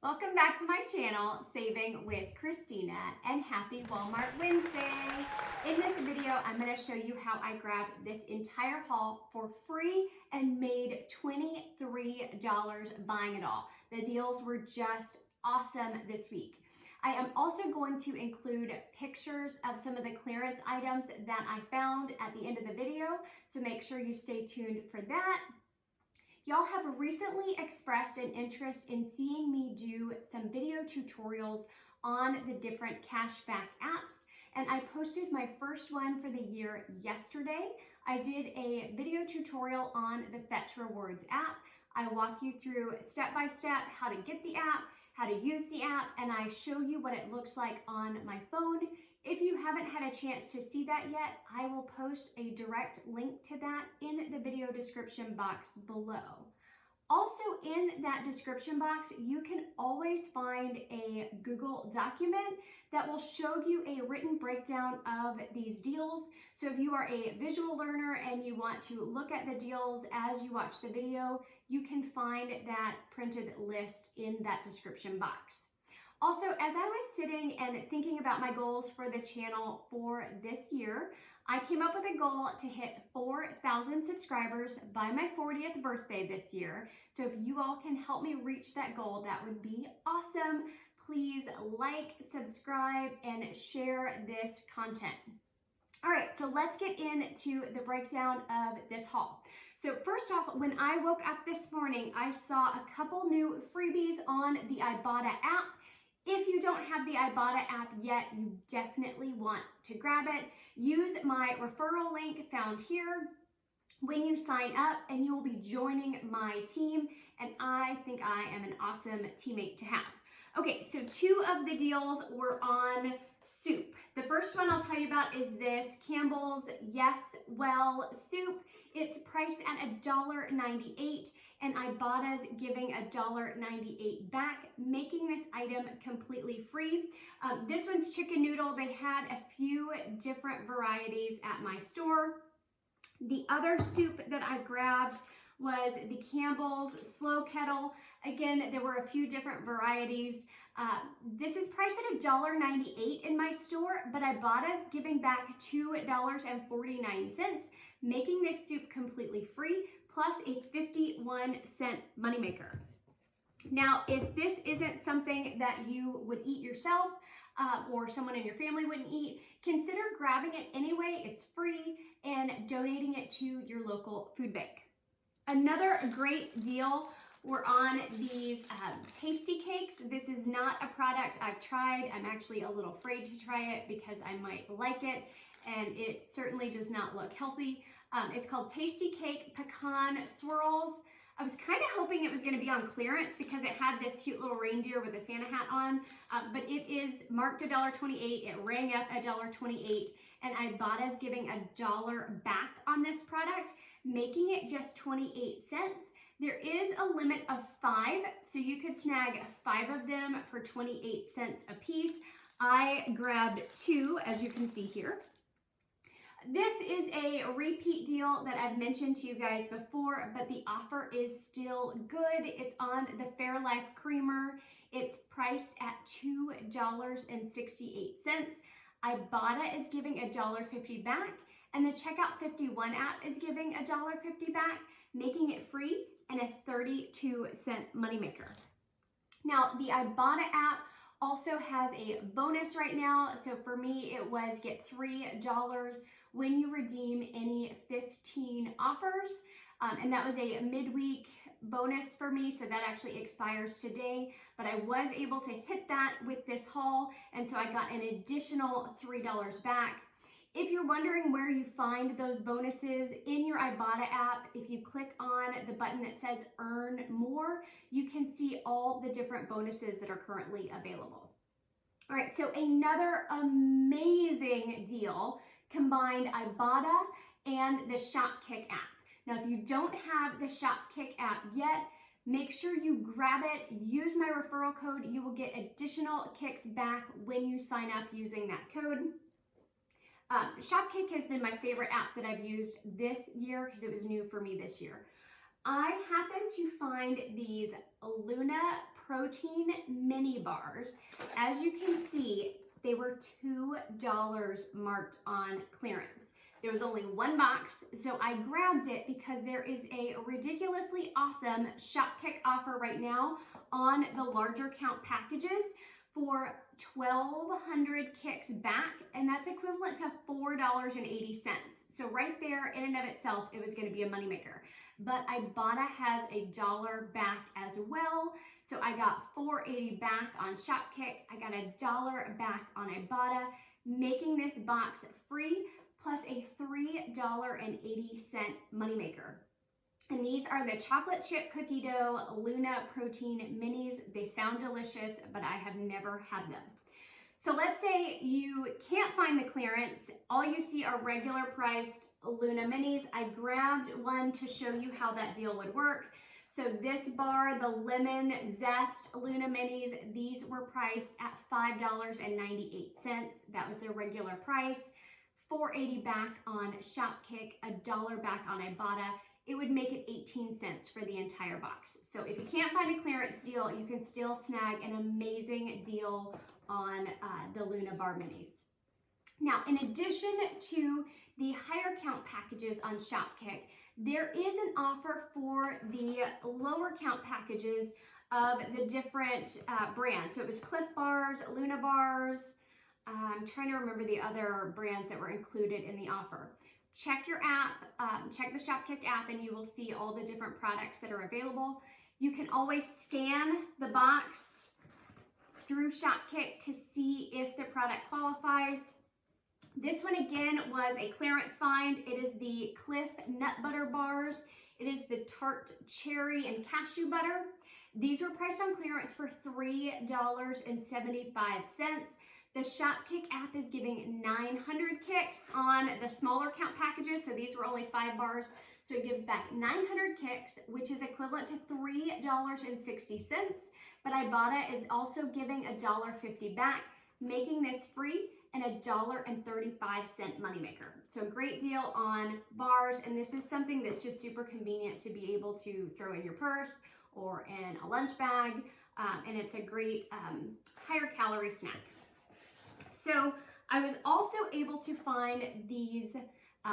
Welcome back to my channel, Saving with Christina, and happy Walmart Wednesday. In this video, I'm going to show you how I grabbed this entire haul for free and made $23 buying it all. The deals were just awesome this week. I am also going to include pictures of some of the clearance items that I found at the end of the video, so make sure you stay tuned for that. Y'all have recently expressed an interest in seeing me do some video tutorials on the different cashback apps, and I posted my first one for the year yesterday. I did a video tutorial on the Fetch Rewards app. I walk you through step by step how to get the app, how to use the app, and I show you what it looks like on my phone. If you haven't had a chance to see that yet, I will post a direct link to that in the video description box below. Also in that description box, you can always find a Google document that will show you a written breakdown of these deals. So if you are a visual learner and you want to look at the deals as you watch the video, you can find that printed list in that description box. Also, as I was sitting and thinking about my goals for the channel for this year, I came up with a goal to hit 4,000 subscribers by my 40th birthday this year. So if you all can help me reach that goal, that would be awesome. Please like, subscribe, and share this content. All right, so let's get into the breakdown of this haul. So first off, when I woke up this morning, I saw a couple new freebies on the Ibotta app. If you don't have the Ibotta app yet, you definitely want to grab it. Use my referral link found here when you sign up, and you will be joining my team, and I think I am an awesome teammate to have. Okay, so two of the deals were on soup. The first one I'll tell you about is this Campbell's Yes Well soup. It's priced at $1.98, and Ibotta's giving $1.98 back, making this item completely free. This one's chicken noodle. They had a few different varieties at my store. The other soup that I grabbed was the Campbell's Slow Kettle. Again, there were a few different varieties. This is priced at $1.98 in my store, but Ibotta's giving back $2.49, making this soup completely free, plus a 51-cent moneymaker. Now, if this isn't something that you would eat yourself or someone in your family wouldn't eat, consider grabbing it anyway. It's free, and donating it to your local food bank. Another great deal were on these tasty cakes. This is not a product I've tried. I'm actually a little afraid to try it because I might like it, and it certainly does not look healthy. It's called Tasty Cake Pecan Swirls. I was kind of hoping it was going to be on clearance because it had this cute little reindeer with a Santa hat on, but it is marked $1.28. It rang up $1.28, and Ibotta's giving $1 back on this product, making it just 28 cents. There is a limit of 5, so you could snag 5 of them for 28 cents a piece. I grabbed 2, as you can see here. This is a repeat deal that I've mentioned to you guys before, but the offer is still good. It's on the Fairlife Creamer. It's priced at $2.68. Ibotta is giving $1.50 back, and the Checkout 51 app is giving $1.50 back, making it free and a 32-cent moneymaker. Now, the Ibotta app also has a bonus right now. So for me, it was get $3 when you redeem any 15 offers. And that was a midweek bonus for me, so that actually expires today. But I was able to hit that with this haul, and so I got an additional $3 back. If you're wondering where you find those bonuses in your Ibotta app, if you click on the button that says Earn More, you can see all the different bonuses that are currently available. All right, so another amazing deal combined Ibotta and the Shopkick app. Now, if you don't have the Shopkick app yet, make sure you grab it. Use my referral code. You will get additional kicks back when you sign up using that code. Shopkick has been my favorite app that I've used this year because it was new for me this year. I happened to find these Luna protein mini bars. As you can see, they were $2 marked on clearance. There was only one box, so I grabbed it because there is a ridiculously awesome Shopkick offer right now on the larger count packages for 1,200 kicks back, and that's equivalent to $4.80. So right there, in and of itself, it was going to be a moneymaker. But Ibotta has a $1 back as well. So I got $4.80 back on Shopkick. I got $1 back on Ibotta, making this box free plus a $3.80 moneymaker. And these are the chocolate chip cookie dough Luna protein minis. They sound delicious, but I have never had them. So let's say you can't find the clearance. All you see are regular priced Luna minis. I grabbed one to show you how that deal would work. So this bar, the lemon zest Luna minis, these were priced at $5.98. That was their regular price. $4.80 back on Shopkick, $1 back on Ibotta. It would make it 18 cents for the entire box. So if you can't find a clearance deal, you can still snag an amazing deal on the Luna bar minis. Now, in addition to the higher count packages on Shopkick, there is an offer for the lower count packages of the different brands. So it was Cliff Bars, Luna Bars. I'm trying to remember the other brands that were included in the offer. Check your app, check the Shopkick app, and you will see all the different products that are available. You can always scan the box through Shopkick to see if the product qualifies. This one again was a clearance find. It is the Cliff Nut Butter Bars. It is the Tart Cherry and Cashew Butter. These were priced on clearance for $3.75. The Shopkick app is giving 900 kicks on the smaller count packages, so these were only 5 bars, so it gives back 900 kicks, which is equivalent to $3.60, but Ibotta is also giving $1.50 back, making this free and $1.35 moneymaker. So great deal on bars, and this is something that's just super convenient to be able to throw in your purse or in a lunch bag, and it's a great higher calorie snack. So I was also able to find these,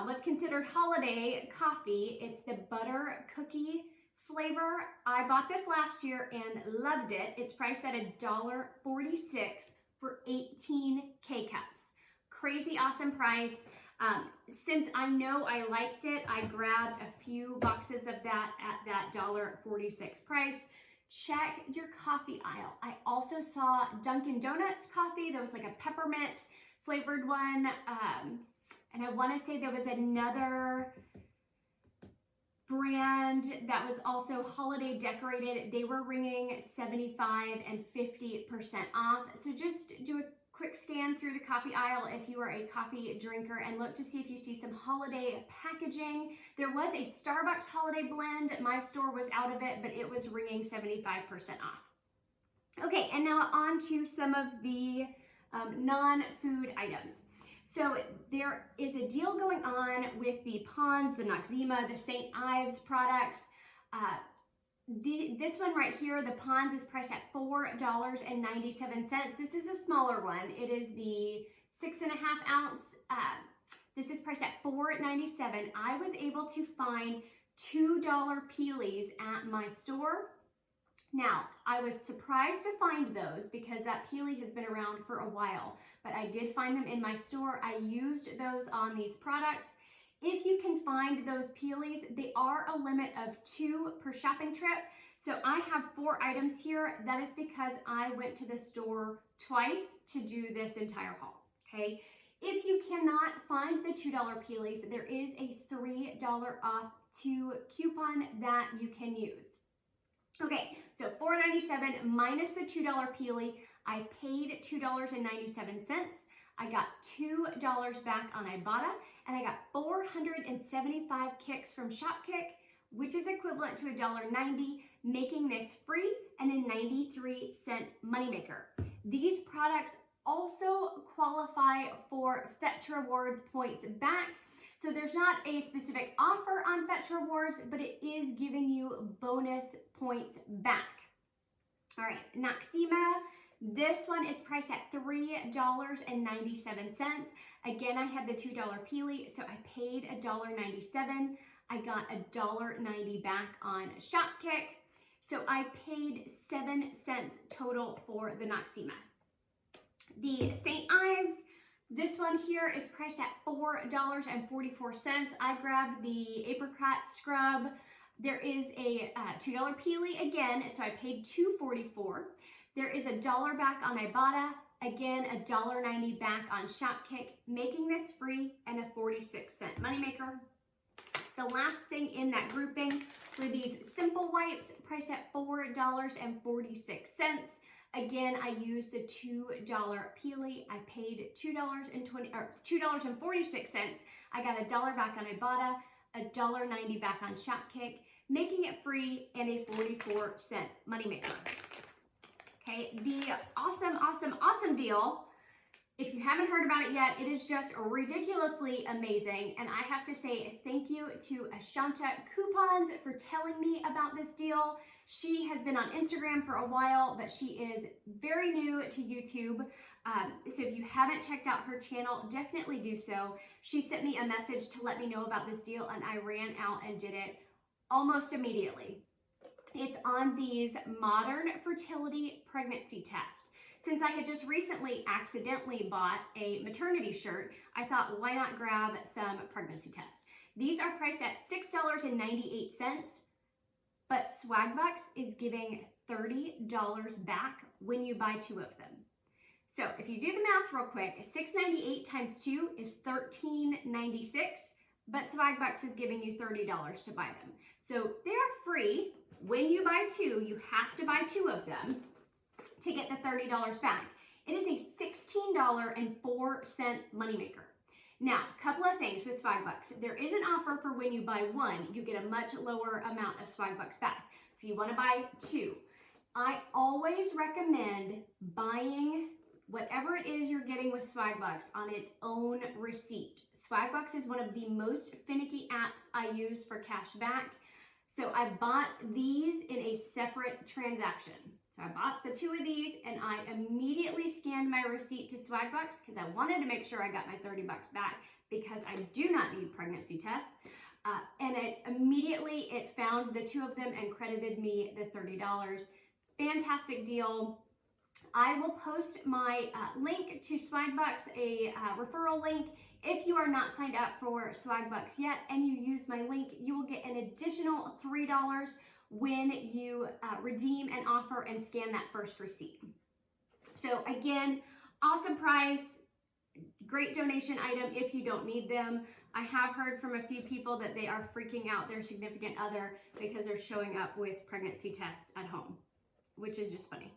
what's considered holiday coffee. It's the butter cookie flavor. I bought this last year and loved it. It's priced at $1.46 for 18 K-cups. Crazy awesome price. Since I know I liked it, I grabbed a few boxes of that at that $1.46 price. Check your coffee aisle. I also saw Dunkin' Donuts coffee. There was like a peppermint flavored one. And I want to say there was another brand that was also holiday decorated. They were ringing 75 and 50% off. So just do a quick scan through the coffee aisle if you are a coffee drinker and look to see if you see some holiday packaging. There was a Starbucks holiday blend. My store was out of it, but it was ringing 75% off. Okay, and now on to some of the non-food items. So there is a deal going on with the Pond's, the Noxzema, the St. Ives products. This one right here, the Pond's, is priced at $4.97. This is a smaller one. It is the 6.5 ounce. This is priced at $4.97. I was able to find $2 peelies at my store. Now, I was surprised to find those because that peely has been around for a while, but I did find them in my store. I used those on these products. If you can find those peelies, they are a limit of 2 per shopping trip. So I have 4 items here. That is because I went to the store twice to do this entire haul, okay? If you cannot find the $2 peelies, there is a $3 off 2 coupon that you can use. Okay, so $4.97 minus the $2 peely, I paid $2.97. I got $2 back on Ibotta, and I got 475 kicks from Shopkick, which is equivalent to $1.90, making this free and a 93-cent moneymaker. These products also qualify for Fetch Rewards points back. So there's not a specific offer on Fetch Rewards, but it is giving you bonus points back. All right, Noxzema. This one is priced at $3.97. Again, I had the $2 Peely, so I paid $1.97. I got $1.90 back on Shopkick. So I paid 7 cents total for the Noxzema. The St. Ives, this one here is priced at $4.44. I grabbed the apricot scrub. There is a $2 Peely again, so I paid $2.44. There is $1 back on Ibotta. Again, $1.90 back on Shopkick, making this free and a 46-cent moneymaker. The last thing in that grouping were these simple wipes priced at $4.46. Again, I used the $2 Peely. I paid $2.46. I got $1 back on Ibotta, $1.90 back on Shopkick, making it free and a 44-cent moneymaker. Okay, the awesome deal. If you haven't heard about it yet, it is just ridiculously amazing. And I have to say thank you to Ashanta Coupons for telling me about this deal. She has been on Instagram for a while, but she is very new to YouTube. So if you haven't checked out her channel, definitely do so. She sent me a message to let me know about this deal, and I ran out and did it almost immediately. It's on these modern fertility pregnancy tests. Since I had just recently accidentally bought a maternity shirt, I thought, why not grab some pregnancy tests? These are priced at $6.98, but swagbucks is giving $30 back when you buy 2 of them. So if you do the math real quick, $6.98 times 2 is $13.96, but swagbucks is giving you $30 to buy them. So they're free. When you buy 2, you have to buy 2 of them to get the $30 back. It is a $16.04 moneymaker. Now, a couple of things with swagbucks. There is an offer for when you buy 1, you get a much lower amount of swagbucks back. So you want to buy 2. I always recommend buying whatever it is you're getting with swagbucks on its own receipt. Swagbucks is one of the most finicky apps I use for cash back. So I bought these in a separate transaction. So I bought the 2 of these and I immediately scanned my receipt to swagbucks because I wanted to make sure I got my $30 back because I do not need pregnancy tests. And it found the 2 of them and credited me the $30. Fantastic deal. I will post my link to swagbucks, a referral link. If you are not signed up for swagbucks yet and you use my link, you will get an additional $3 when you redeem an offer and scan that first receipt. So again, awesome price, great donation item if you don't need them. I have heard from a few people that they are freaking out their significant other because they're showing up with pregnancy tests at home, which is just funny.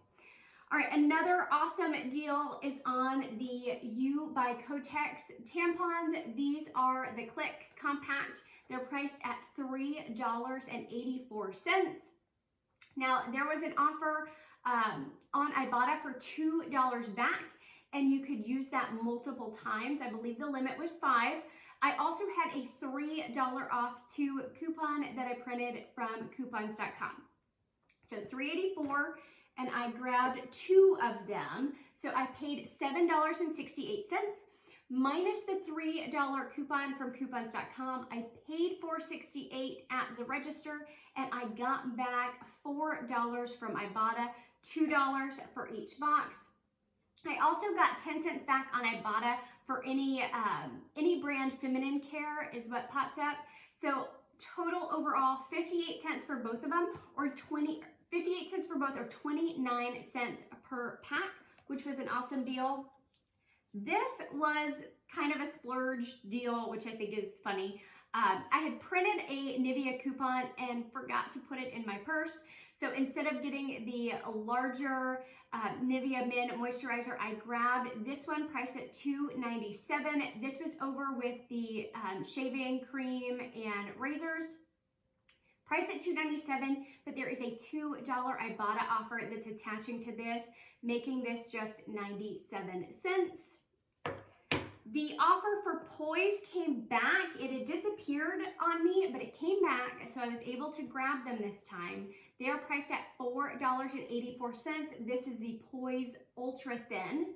All right, another awesome deal is on the U by Kotex tampons. These are the Click Compact. They're priced at $3.84. Now, there was an offer on Ibotta for $2 back, and you could use that multiple times. I believe the limit was 5. I also had a $3 off 2 coupon that I printed from coupons.com. So $3.84. And I grabbed 2 of them. So I paid $7.68 minus the $3 coupon from coupons.com. I paid $4.68 at the register and I got back $4 from Ibotta, $2 for each box. I also got 10 cents back on Ibotta for any brand feminine care is what popped up. So total overall 58 cents for both of them, or 58 cents for both, or 29 cents per pack, which was an awesome deal. This was kind of a splurge deal, which I think is funny. I had printed a Nivea coupon and forgot to put it in my purse. So instead of getting the larger Nivea Men moisturizer, I grabbed this one priced at $2.97. This was over with the shaving cream and razors. Priced at $2.97, but there is a $2 Ibotta offer that's attaching to this, making this just 97 cents. The offer for Poise came back. It had disappeared on me, but it came back, so I was able to grab them this time. They are priced at $4.84. This is the Poise Ultra Thin.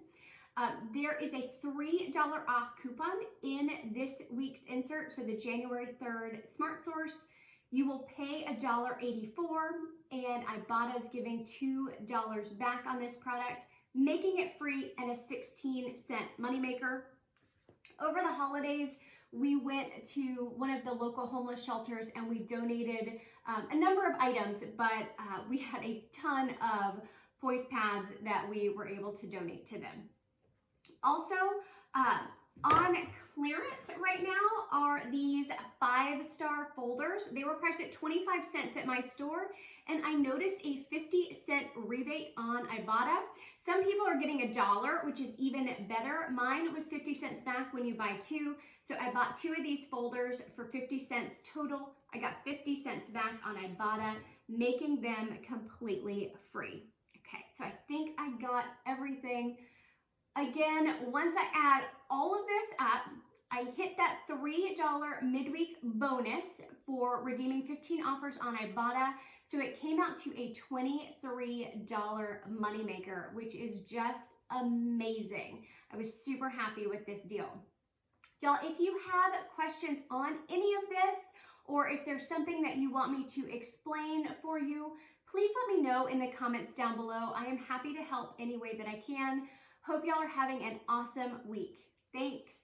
There is a $3 off coupon in this week's insert, so the January 3rd Smart Source. You will pay $1.84, and Ibotta is giving $2 back on this product, making it free and a 16-cent moneymaker. Over the holidays, we went to one of the local homeless shelters and we donated a number of items, but we had a ton of Poise pads that we were able to donate to them. Also, on clearance right now are these 5-star folders. They were priced at 25 cents at my store, and I noticed a 50-cent rebate on Ibotta. Some people are getting $1, which is even better. Mine was 50 cents back when you buy 2. So I bought 2 of these folders for 50 cents total. I got 50 cents back on Ibotta, making them completely free. Okay, so I think I got everything. Again, once I add all of this up, I hit that $3 midweek bonus for redeeming 15 offers on Ibotta. So it came out to a $23 moneymaker, which is just amazing. I was super happy with this deal. Y'all, if you have questions on any of this, or if there's something that you want me to explain for you, please let me know in the comments down below. I am happy to help any way that I can. Hope y'all are having an awesome week. Thanks.